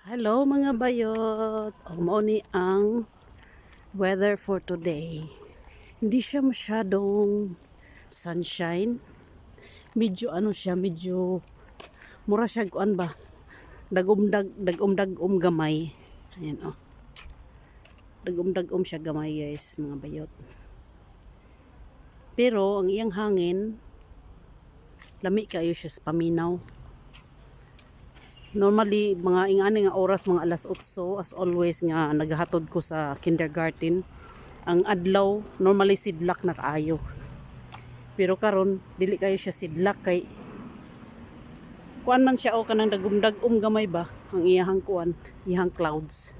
Hello mga bayot. Mao ni ang weather for today. Hindi siya masyadong sunshine. Medyo medyo mura siya kuan ba? Dagom gamay. Ayan oh. Dagom siya gamay guys, mga bayot. Pero ang iyang hangin lami kayo siya sa paminaw. Normally, mga ingani nga oras, mga alas 8, as always nga naghatod ko sa kindergarten. Ang adlaw, normally sidlak na kaayo. Pero karon dili kayo siya sidlak kay kuan man siya o kanang dagum gamay ba ang iyahang kuan, iyahang clouds.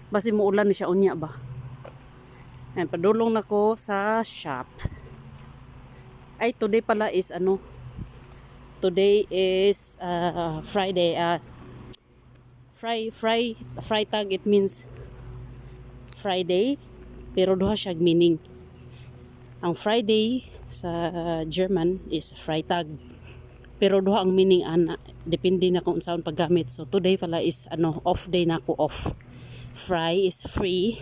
Basi muulan ni siya unya ba. Ayan, padulong nako sa shop. Ay, today pala is Today is Friday. Freitag, it means Friday. Pero duha siya meaning. Ang Friday sa German is Freitag. Pero duha ang meaning ana. Depende na kung saan paggamit. So today pala is off day na ako off. Fry is free.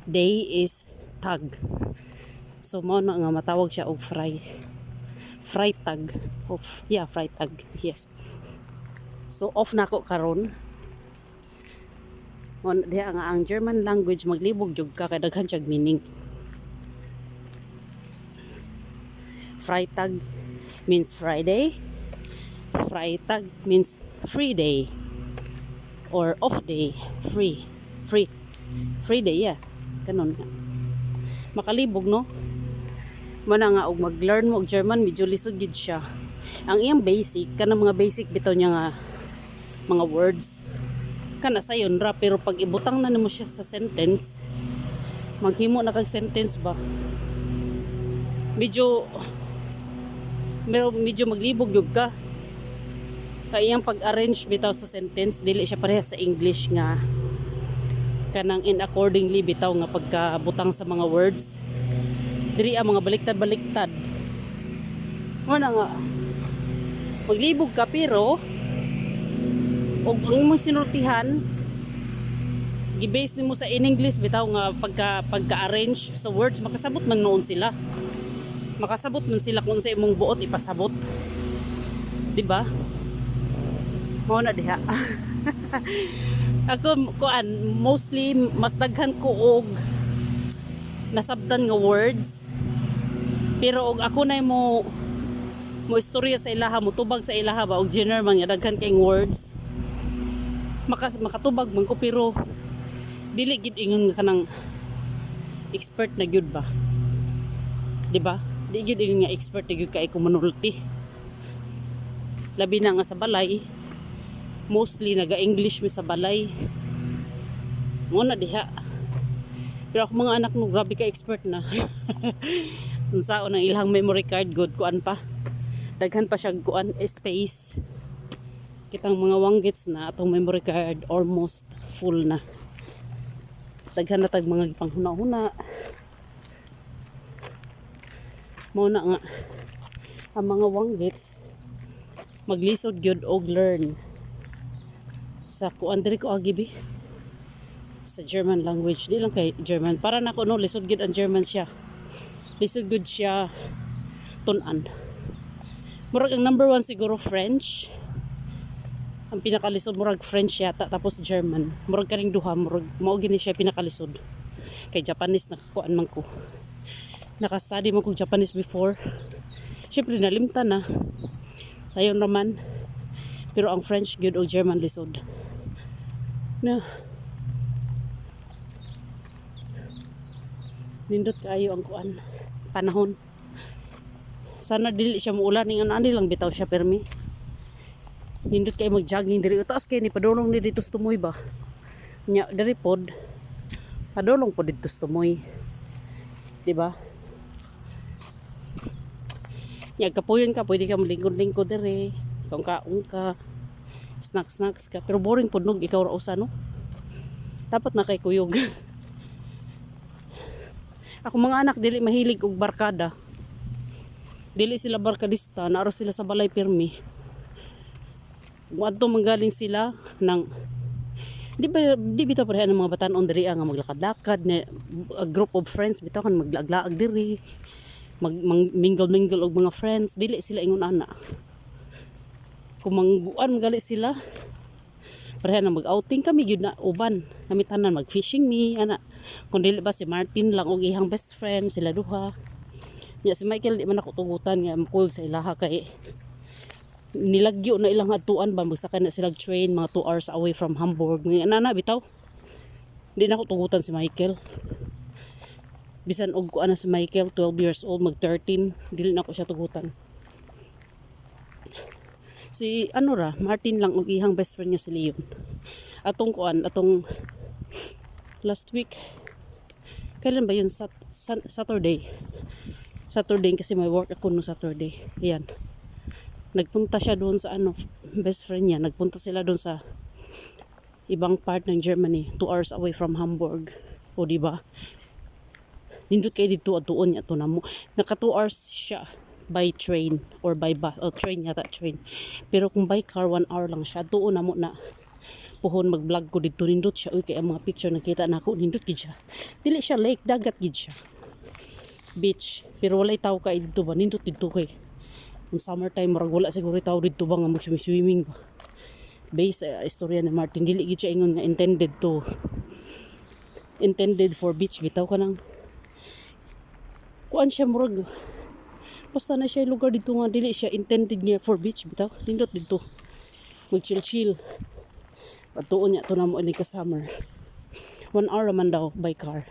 Day is tag. So mo na nga matawag siya og fry. Freitag. Freitag. Yes. So off na ako karon. Diha nga ang German language maglibog jud ka kay daghan siya meaning. Freitag means Friday. Freitag means free day or off day. Free day, yeah. Kanon nga. Makalibog no? Mana nga og mag-learn mo og German medyo lisod gid siya. Ang iyang basic kanang mga basic bitaw niya nga mga words kana sayon ra pero pag ibutang na nimo siya sa sentence maghimo na kag sentence ba medyo maglibog gyud ka kay iyang pag-arrange bitaw sa sentence dili siya pareha sa English nga kanang in accordingly bitaw nga pagkabutang sa mga words diri ang mga baliktad wala nga maglibog ka pero og ang imong sinultihan gi-base nimo sa in English bitaw nga pagka-arrange sa words makasabot man noon sila kung sa imong buot ipasabot di ba mao na diha ako kuan mostly mas daghan ko og nasabdan nga words pero og ako na mo istorya sa ilaha mo tubag sa ilaha ba og general man nga daghan kayong words makatubag man ko pero dili gid ingon nga kanang expert na gyud ba di ba di gid ingon nga expert na gyud kay ko manulti labi na nga sa balay mostly naga-English mi sa balay mo na diha. Pero ako mga anak no, grabe ka expert na. Kung saan ang ilang memory card, good kuan pa. Daghan pa siya kuan space. Kitang mga wanggits na atong memory card almost full na. Daghan na tag mga panghuna-huna. Mao na nga ang mga wanggits maglisod gyud og learn sa kuan diri ko agibi sa German language di lang kay German para nako no lisod gid ang German siya lisod gud siya tun-an murag ang number 1 siguro French ang pinakalisod murag French yata tapos German murag kaning duha murag mao gini siya pinakalisod kay Japanese nakakuan man ko naka-study man ko Japanese before syempre nalimtan na sayon raman pero ang French gud o German lisod na nindot kayo ang kuan panahon sana dili siya muulan ning ani lang bitaw siya permi nindot kayo mag-jogging diri utaas kay ni padulong ni dito sa tumoy ba nya diri pod padulong pod dito sa tumoy di ba nya kapuyon ka pwede ka malingkod-lingkod diri kung kaong ka snacks ka pero boring pod nog ikaw ra usa no dapat na kay kuyog ako mga anak dili mahilig og barkada dili sila barkadista naaro sila sa balay pirmi Kung adto manggaling sila ng di bitaw pareha ng mga batan-on diri nga maglakad-lakad na a group of friends bitaw kan maglaag-laag diri mingle og mga friends dili sila ingon ana. Kung mangguan gali sila pareha na mag-outing kami gyud na uban kami tanan mag-fishing me ana. Kung dili ba si Martin lang og ihang best friend sila duha. Ya si Michael di man ako tugutan nga makuyog sa ilaha kay nilagyo na ilang hatuan ba magsakay na sila train mga 2 hours away from Hamburg nga nana bitaw di na ako tugutan si Michael bisan og kuan na si Michael 12 years old mag 13 dili na ako siya tugutan si ano ra Martin lang og ihang best friend niya si Leon atong last week kailan ba yun Saturday kasi may work ako no Saturday ayan nagpunta siya doon sa best friend niya. Nagpunta sila doon sa ibang part ng Germany, 2 hours away from Hamburg. O di ba? Nindot kay dito atuon niya to namo. Naka 2 hours siya by train or by bus o train yata train. Pero kung by car 1 hour lang siya. Tuon namo na puhon mag-vlog ko dito nindot siya. Uy kay ang mga picture nakita nako nindot gid siya. Dili siya lake, dagat gid siya. Beach, pero walay tao kay dito ba nindot dito kay ang summertime marag wala siguro tao dito ba nga mag-swimming ba based sa istorya ni Martin dili gid siya ingon nga intended for beach bitaw kanang kuan siya murag basta na siya lugar dito nga dili siya intended niya for beach bitaw nindot dito mag chill patuon niya to namo ini ka summer 1 hour man daw by car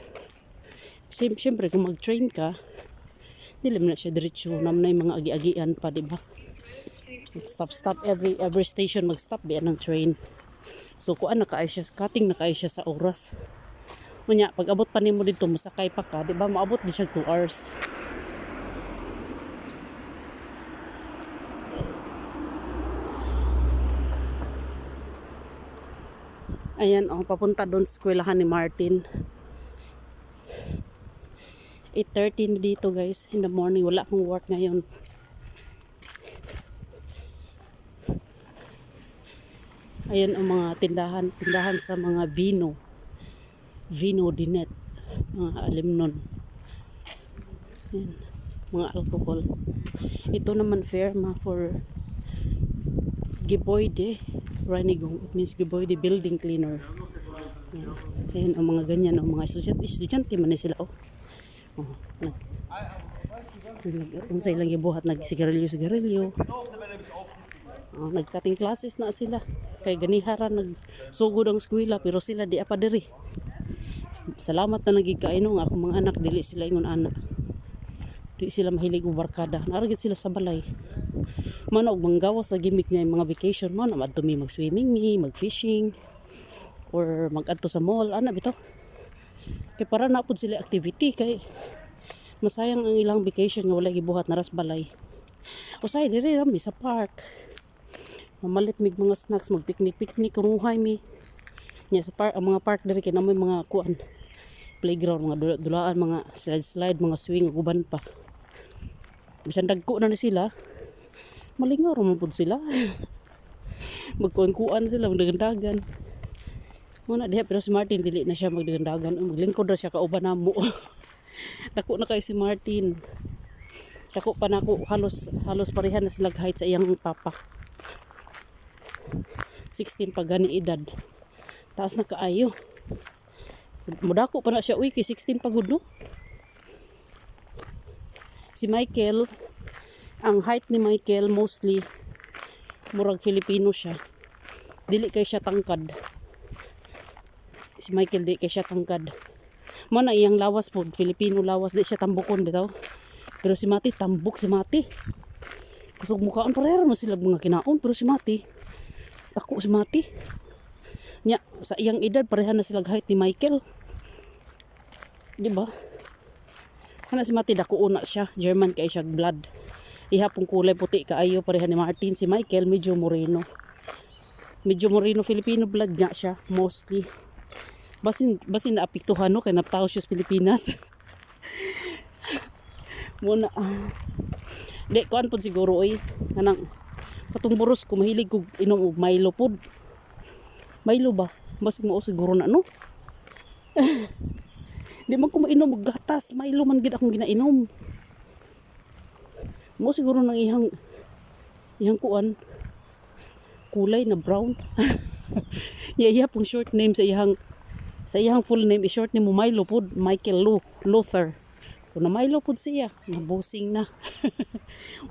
siyempre kung mag-train ka dili man na siya diretso naman na yung mga agi-agian pa diba stop every station mag-stop biyan ng train so kuan na kaay siya cutting na kaay siya sa oras munya pag abot pa nimo dito musakay pa ka diba maabot di siya 2 hours ayan papunta doon sa eskwelahan ni Martin 8:30 dito guys in the morning wala akong work ngayon ayan ang mga tindahan sa mga vino dinet mga alimnon ayan, mga alcohol ito naman firma for Gebäude Reinigung it means Gebäude building cleaner ayan ang mga ganyan ang mga estudyante man sila unsay lang gibuhat nagsigarilyo nagkating classes na sila kay ganihara nagsugod ang eskwela pero sila di apa diri salamat na nagigkaino nga akong mga anak dili sila ingon anak di sila mahilig og barkada naragit sila sa balay man og manggawas na gimmick niya yung mga vacation man adto mi mag swimming mag fishing or mag-adto sa mall ana bitaw kay para napod sila activity kay masayang ang ilang vacation nga wala gibuhat na ras balay usay diri rami sa park mamalit mig mga snacks mag picnic kumuhay mi nya sa park ang mga park diri kay na may mga kuan playground mga dulaan mga slide mga swing ug uban pa bisan dagko na ni sila malingaw man pud sila magkuan sila magdagandagan muna diha pero si Martin dili na siya magdagandagan maglingkod ra siya kauban namo dako na kay si Martin dako pa nako halos pareha na sila height sa iyang papa 16 pa gani edad taas na kaayo mudako pa na siya uy kay 16 pa gud no si Michael ang height ni Michael mostly murag Filipino siya dili kay siya tangkad si Michael di kay siya tangkad mo na iyang lawas po Filipino lawas di siya tambukon bitaw pero si Mati tambok si Mati kusog mukhaan pareha mo sila mga kinaon pero si Mati tako si Mati nya sa iyang edad pareha na sila height ni Michael di ba kana si Mati dako una siya German kay siya blood ihapong kulay puti kaayo pareha ni Martin si Michael medyo moreno Filipino blood nga siya mostly basin naapektuhan no kay naptaw siya sa Pilipinas muna di kuan pud siguro kanang Katong buros ko mahilig ko inom og Milo pod. Milo ba? Basig mao siguro na no. Di man ko mainom og gatas, Milo man gid akong ginainom. Mo siguro nang ihang kuan kulay na brown. Iya pong short name sa iyang full name is short name mo Milo pod, Michael Luther. Kung na Milo pod siya, nabusing na.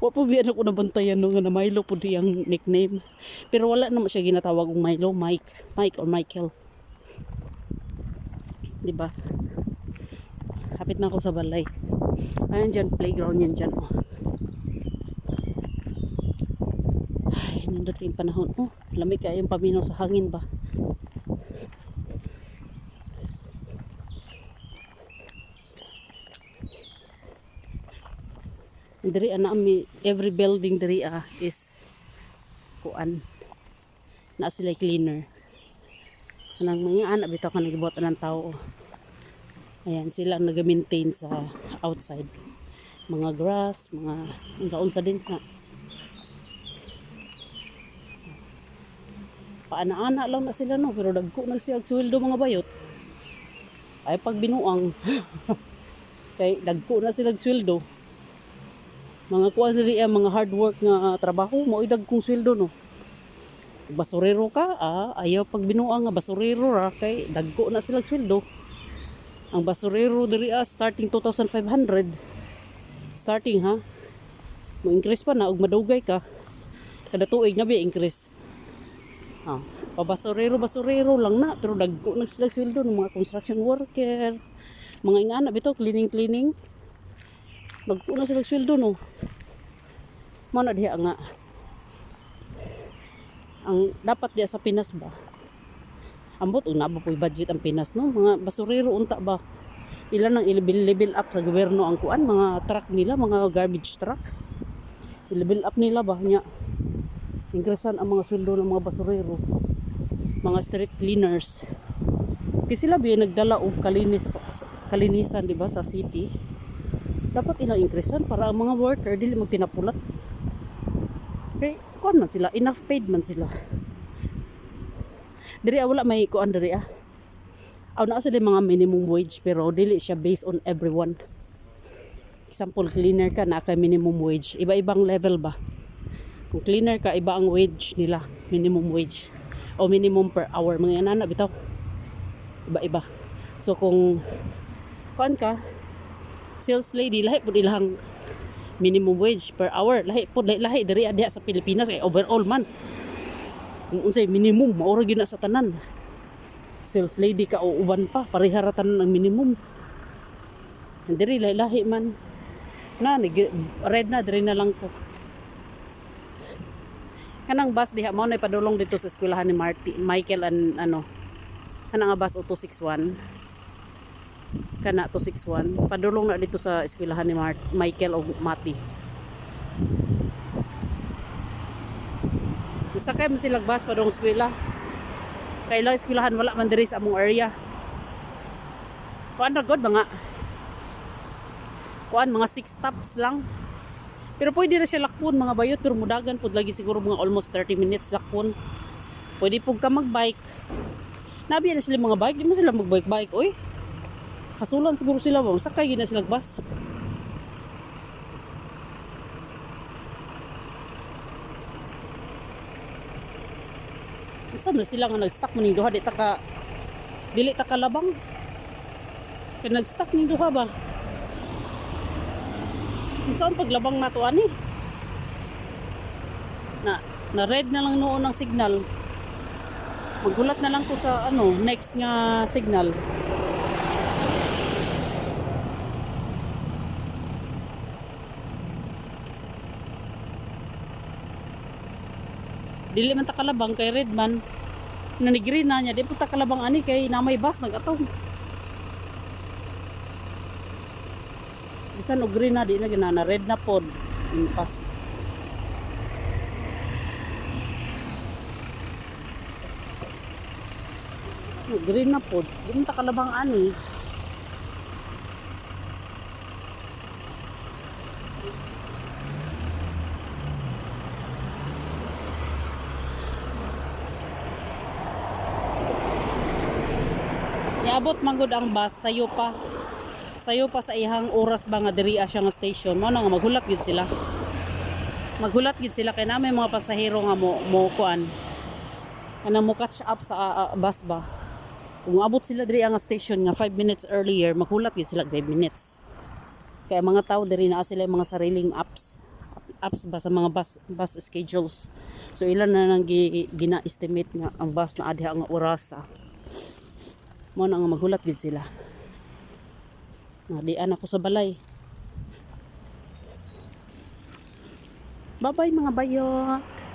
Wa po biyan ako nabantayan no nga na Milo pod iyang nickname. Pero wala naman siya ginatawag og Milo, Mike or Michael. Di ba? Hapit na ako sa balay. Ayan dyan, playground yan dyan. Oh. Ay, nindot yung panahon. Oh, lamig kaya yung paminaw sa hangin ba? Diri mi every building diri is kuan na sila cleaner. Kanang mga anak bitaw ka nagibuhat ng tao. Ayan sila ang nag-maintain sa outside. Mga grass, mga unsa din na. Paana-ana lang na sila no, pero dagko na siya sweldo mga bayot. Ay pag binuang kay dagko na sila sweldo. Mga kuan diri mga hard work nga trabaho mo idag kong sweldo no. Basurero ka, ayaw pag binuang nga basurero ra kay dagko na sila sweldo. Ang basurero diri starting 2,500. Starting ha. Mo increase pa na og madugay ka. Kada tuig na bi increase. Basurero lang na pero dagko na sila sweldo ng mga construction worker. Mga ingana bitaw cleaning. Dagko na sila sweldo no. Mao na diha nga. Ang dapat diya sa Pinas ba? Ambot og naba po'y budget ang Pinas no. Mga basurero unta ba? Ila nang i-level up sa gobyerno ang kuan, mga truck nila, mga garbage truck. I-level up nila ba nya. Ingresan ang mga sweldo ng mga basurero. Mga street cleaners. Kasi sila biya nagdala og kalinisan di ba sa city. Dapat ilang ingresan para ang mga worker dili magtinapulat. Kay kuan man sila, enough paid man sila. Diri wala may kuan diri Aw na sila mga minimum wage pero dili siya based on everyone. Example, cleaner ka na kay minimum wage. Iba-ibang level ba? Kung cleaner ka, iba ang wage nila, minimum wage o minimum per hour. Mga inana bitaw. Iba-iba. So kung kuan ka, sales lady, lahi po ilang minimum wage per hour. Lahi po, lahi diri diha sa Pilipinas kay overall man. Kung unsay minimum, maura gyud na sa tanan. Sales lady ka o uban pa, pariharatan ng minimum. Diri lahi man. Na red na diri na lang ko. Kanang bus diha mao na ipadulong dito sa eskwelahan ni Michael and kanang bus 261. Kana 261 padulong na dito sa eskwelahan ni Michael o Mati. Sakay man sila bus padung eskwela. Kailang eskwelahan wala man diri sa among area. Kuan ra god mga 6 stops lang. Pero pwede na siya lakpon mga bayot pero mudagan pud lagi siguro mga almost 30 minutes lakpon. Pwede pud ka magbike. Nabi na sila mga bike, di mo sila magbike oy. Hasulan siguro sila ba? Sakay gina sila bus. Saan na sila nga nag-stuck mo ning duha dili ta ka labang. Kaya nag-stuck ning duha ba? Saan paglabang nato ani? Na red na lang noon ang signal. Maggulat na lang ko sa next nga signal. Dili man ta kalabang kay red man. Nanigri na niya, di po ta kalabang ani kay namay bus nagataw. Bisan og green na di na ginana red na pod impas. Green na pod, di man ta kalabang ani. niabot man gud ang bus sayo pa. Sayo pa sa ihang oras ba nga diri siya nga station. Mao na nga maghulat gid sila. Maghulat gid sila kay na may mga pasahero nga mo kuan. Kana mo catch up sa bus ba. Kung abot sila diri ang station nga 5 minutes earlier, maghulat gid sila 5 minutes. Kaya mga tao diri na sila mga sariling apps ba sa mga bus schedules. So ilan na nang gina-estimate nga ang bus na adha nga oras. Mo na nga maghulat gid sila. Dian ako sa balay. Bye-bye mga bayo.